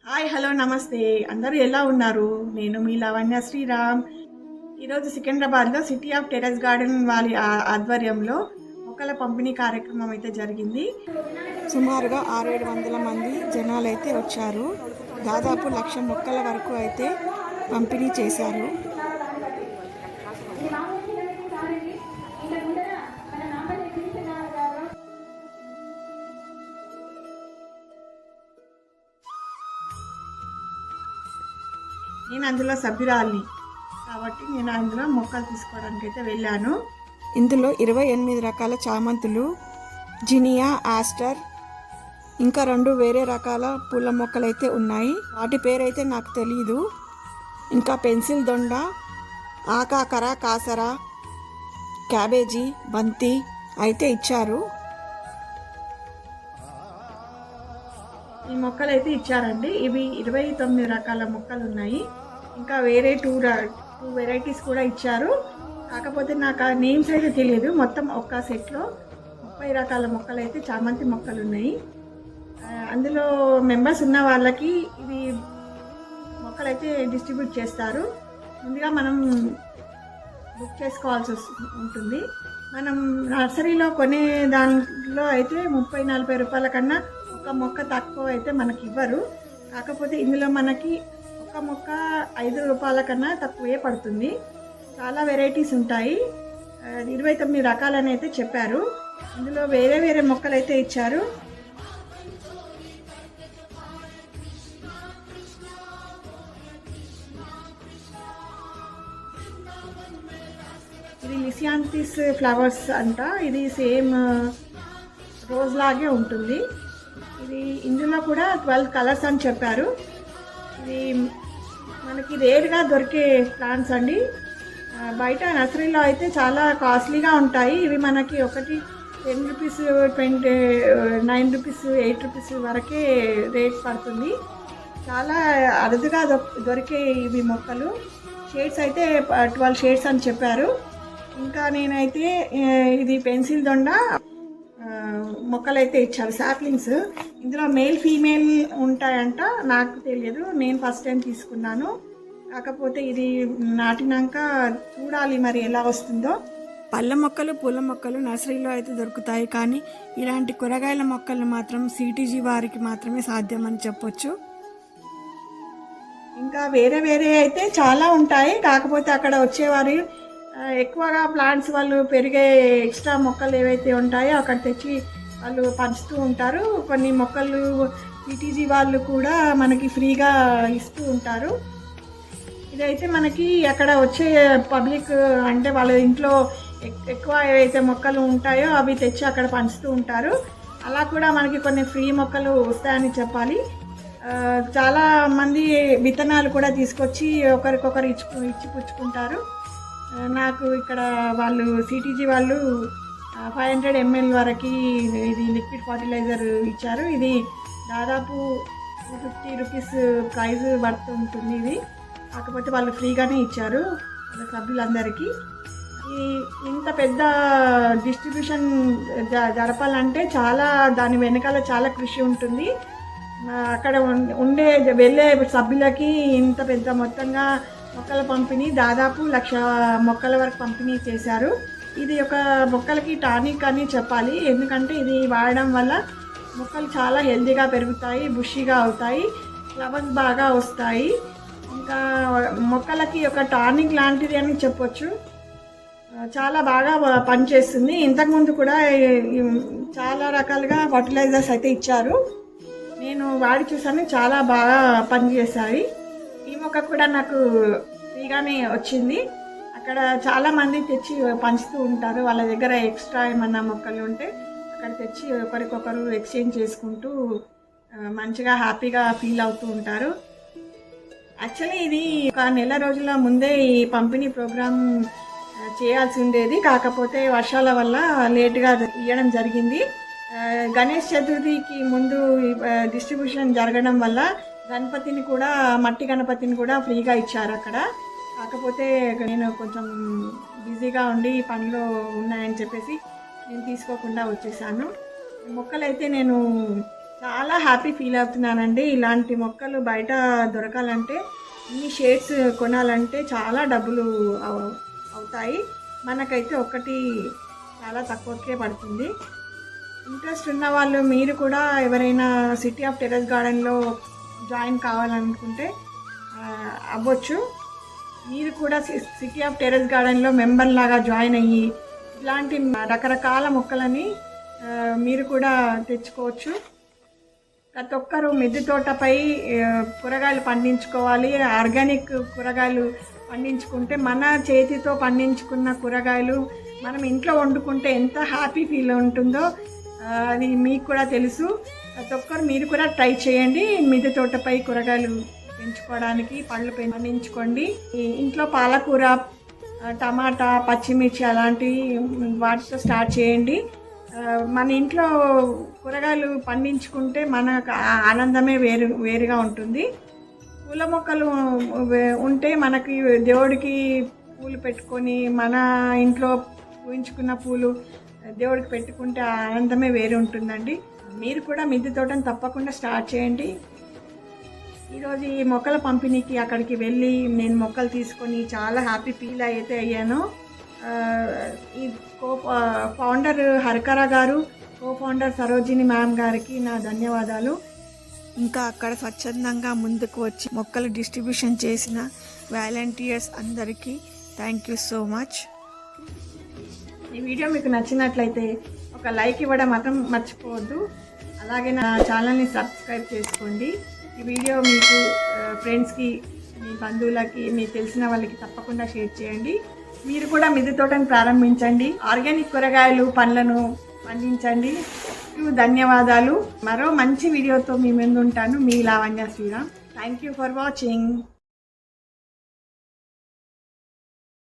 Hi hello నమస్తే. అందరూ ఎలా ఉన్నారు? నేను మీ లావణ్య శ్రీరామ్. ఈరోజు సికింద్రాబాద్లో సిటీ ఆఫ్ టెర్రస్ గార్డెన్ వారి ఆధ్వర్యంలో మొక్కల పంపిణీ కార్యక్రమం అయితే జరిగింది. సుమారుగా 600-700 మంది జనాలు అయితే వచ్చారు. దాదాపు 1,00,000 మొక్కల వరకు అయితే పంపిణీ చేశారు. నేను అందులో సభ్యురాలిని కాబట్టి నేను అందులో మొక్కలు తీసుకోవడానికి అయితే వెళ్ళాను. ఇందులో 28 రకాల చామంతులు, జినియా, ఆస్టర్, ఇంకా 2 వేరే రకాల పూల మొక్కలు అయితే ఉన్నాయి. వాటి పేరైతే నాకు తెలియదు. ఇంకా పెన్సిల్ దొండ, ఆకాకర, కాసర, క్యాబేజీ, బంతి అయితే ఇచ్చారు. ఈ మొక్కలు అయితే ఇచ్చారండి. ఇవి 29 రకాల మొక్కలు ఉన్నాయి. ఇంకా వేరే టూ వెరైటీస్ కూడా ఇచ్చారు. కాకపోతే నాకు ఆ నేమ్స్ అయితే తెలియదు. మొత్తం ఒక్క సెట్లో 30 రకాల మొక్కలు అయితే చామంతి మొక్కలు ఉన్నాయి. అందులో మెంబర్స్ ఉన్న వాళ్ళకి ఇవి మొక్కలు అయితే డిస్ట్రిబ్యూట్ చేస్తారు. ముందుగా మనం బుక్ చేసుకోవాల్సి ఉంటుంది. మనం నర్సరీలో కొనే దాంట్లో అయితే 30-40 రూపాయల కన్నా ఒక మొక్క తక్కువ అయితే మనకి ఇవ్వరు. కాకపోతే ఇందులో మనకి ఒక మొక్క 5 రూపాయల కన్నా తక్కువే పడుతుంది. చాలా వెరైటీస్ ఉంటాయి. 29 రకాలని అయితే చెప్పారు. ఇందులో వేరే వేరే మొక్కలు అయితే ఇచ్చారు. ఇది లిసియాంతిస్ ఫ్లవర్స్ అంట. ఇది సేమ్ రోజ్ లాగే ఉంటుంది. ఇది ఇందులో కూడా 12 కలర్స్ అని చెప్పారు. ఇది మనకి రేర్గా దొరికే ప్లాంట్స్ అండి. బయట నర్సరీలో అయితే చాలా కాస్ట్లీగా ఉంటాయి. ఇవి మనకి ఒకటి 10 రూపీస్, 9 రూపీస్, 8 రూపీస్ వరకే రేట్ పడుతుంది. చాలా అరుదుగా దొరికే ఇవి మొక్కలు. షేడ్స్ అయితే 12 షేడ్స్ అని చెప్పారు. ఇంకా నేనైతే ఇది పెన్సిల్ దొండ మొక్కలు అయితే ఇచ్చారు, సాప్లింగ్స్. ఇందులో మేల్ ఫీమేల్ ఉంటాయంట. నాకు తెలియదు, నేను ఫస్ట్ టైం తీసుకున్నాను. కాకపోతే ఇది నాటినాక చూడాలి మరి ఎలా వస్తుందో. పళ్ళ మొక్కలు, పూల మొక్కలు నర్సరీలో అయితే దొరుకుతాయి. కానీ ఇలాంటి కూరగాయల మొక్కలు మాత్రం సిటీజీ వారికి మాత్రమే సాధ్యం అని చెప్పొచ్చు. ఇంకా వేరే వేరే అయితే చాలా ఉంటాయి. కాకపోతే అక్కడ వచ్చేవారు ఎక్కువగా ప్లాంట్స్ వాళ్ళు పెరిగే ఎక్స్ట్రా మొక్కలు ఏవైతే ఉంటాయో అక్కడ తెచ్చి వాళ్ళు పంచుతూ ఉంటారు. కొన్ని మొక్కలు సిటీజీ వాళ్ళు కూడా మనకి ఫ్రీగా ఇస్తూ ఉంటారు. ఇదైతే మనకి అక్కడ వచ్చే పబ్లిక్ అంటే వాళ్ళ ఇంట్లో ఎక్కువ ఏవైతే మొక్కలు ఉంటాయో అవి తెచ్చి అక్కడ పంచుతూ ఉంటారు. అలా కూడా మనకి కొన్ని ఫ్రీ మొక్కలు వస్తాయని చెప్పాలి. చాలా మంది విత్తనాలు కూడా తీసుకొచ్చి ఒకరికొకరు ఇచ్చి పుచ్చుకుంటారు. నాకు ఇక్కడ వాళ్ళు సిటీజీ వాళ్ళు 500 ml వరకు ఇది లిక్విడ్ ఫర్టిలైజర్ ఇచ్చారు. ఇది దాదాపు 250 రూపీస్ ప్రైస్ వర్త్ ఉంటుంది. ఇది కాకపోతే వాళ్ళు ఫ్రీగానే ఇచ్చారు వాళ్ళ సభ్యులందరికీ. ఇంత పెద్ద డిస్ట్రిబ్యూషన్ జరపాలంటే చాలా దాని వెనకాల చాలా కృషి ఉంటుంది. అక్కడ వెళ్ళే సభ్యులకి ఇంత పెద్ద మొత్తంగా మొక్కల పంపిణీ దాదాపు 1,00,000 మొక్కల వరకు పంపిణీ చేశారు. ఇది ఒక మొక్కలకి టానిక్ అని చెప్పాలి. ఎందుకంటే ఇది వాడడం వల్ల మొక్కలు చాలా హెల్తీగా పెరుగుతాయి, బుషీగా అవుతాయి, ఫ్లవర్స్ బాగా వస్తాయి. ఇంకా మొక్కలకి ఒక టానిక్ లాంటిది అని చెప్పొచ్చు. చాలా బాగా పనిచేస్తుంది. ఇంతకుముందు కూడా చాలా రకాలుగా ఫర్టిలైజర్స్ అయితే ఇచ్చారు. నేను వాడి చూసాను, చాలా బాగా పనిచేశాయి. ఈ మొక్క కూడా నాకు ఫ్రీగానే వచ్చింది. అక్కడ చాలామంది తెచ్చి పంచుతూ ఉంటారు. వాళ్ళ దగ్గర ఎక్స్ట్రా ఏమన్నా మొక్కలు ఉంటే అక్కడ తెచ్చి ఒకరికొకరు ఎక్స్చేంజ్ చేసుకుంటూ మంచిగా హ్యాపీగా ఫీల్ అవుతూ ఉంటారు. యాక్చువల్లీ ఇది ఒక నెల రోజుల ముందే ఈ పంపిణీ ప్రోగ్రాం చేయాల్సి ఉండేది. కాకపోతే వర్షాల వల్ల లేటుగా ఇవ్వడం జరిగింది. గణేష్ చతుర్థికి ముందు డిస్ట్రిబ్యూషన్ జరగడం వల్ల గణపతిని కూడా, మట్టి గణపతిని కూడా ఫ్రీగా ఇచ్చారు అక్కడ. కాకపోతే నేను కొంచెం బిజీగా ఉండి పనిలో ఉన్నాయని చెప్పేసి నేను తీసుకోకుండా వచ్చేసాను. మొక్కలైతే నేను చాలా హ్యాపీ ఫీల్ అవుతున్నానండి. ఇలాంటి మొక్కలు బయట దొరకాలంటే ఇన్ని షేడ్స్ కొనాలంటే చాలా డబ్బులు అవుతాయి. మనకైతే ఒకటి చాలా తక్కువకే పడుతుంది. ఇంట్రెస్ట్ ఉన్న వాళ్ళు మీరు కూడా ఎవరైనా సిటీ ఆఫ్ టెర్రస్ గార్డెన్లో జాయిన్ కావాలనుకుంటే అవ్వచ్చు. మీరు కూడా సిటీ ఆఫ్ టెర్రస్ గార్డెన్లో మెంబర్ లాగా జాయిన్ అయ్యి ఇలాంటి రకరకాల మొక్కలని మీరు కూడా తెచ్చుకోవచ్చు. ప్రతి ఒక్కరూ మిద్దె తోటపై కూరగాయలు పండించుకోవాలి. ఆర్గానిక్ కూరగాయలు పండించుకుంటే మన చేతితో పండించుకున్న కూరగాయలు మనం ఇంట్లో వండుకుంటే ఎంత హ్యాపీ ఫీల్ ఉంటుందో అది మీకు కూడా తెలుసు. ప్రతి ఒక్కరు మీరు కూడా ట్రై చేయండి. మిద్దె తోటపై కూరగాయలు పెంచుకోవడానికి పళ్ళు పండించుకోండి. ఇంట్లో పాలకూర, టమాటా, పచ్చిమిర్చి అలాంటివి వాటితో స్టార్ట్ చేయండి. మన ఇంట్లో కూరగాయలు పండించుకుంటే మనకు ఆనందమే వేరుగా ఉంటుంది. పూల మొక్కలు ఉంటే మనకి దేవుడికి పూలు పెట్టుకొని మన ఇంట్లో పూయించుకున్న పూలు దేవుడికి పెట్టుకుంటే ఆనందమే వేరు ఉంటుందండి. మీరు కూడా మిద్దె తోటను తప్పకుండా స్టార్ట్ చేయండి. ఈరోజు ఈ మొక్కల పంపిణీకి అక్కడికి వెళ్ళి నేను మొక్కలు తీసుకొని చాలా హ్యాపీ ఫీల్ అయితే అయ్యాను. ఈ ఫౌండర్ హరికర గారు, ఫౌండర్ సరోజిని మ్యామ్ గారికి నా ధన్యవాదాలు. ఇంకా అక్కడ స్వచ్ఛందంగా ముందుకు వచ్చి మొక్కలు డిస్ట్రిబ్యూషన్ చేసిన వాలంటీర్స్ అందరికీ థ్యాంక్ యూ సో మచ్. ఈ వీడియో మీకు నచ్చినట్లయితే ఒక లైక్ ఇవ్వడం మాత్రం మర్చిపోవద్దు. అలాగే నా ఛానల్ని సబ్స్క్రైబ్ చేసుకోండి. ఈ వీడియో మీకు ఫ్రెండ్స్కి, మీ బంధువులకి, మీకు తెలిసిన వాళ్ళకి తప్పకుండా షేర్ చేయండి. మీరు కూడా మిద్దె తోటను ప్రారంభించండి. ఆర్గానిక్ కూరగాయలు, పండ్లను పండించండి. ధన్యవాదాలు. మరో మంచి వీడియోతో మీ ముందు ఉంటాను. మీ Lavanya Sriram. Thank you for watching.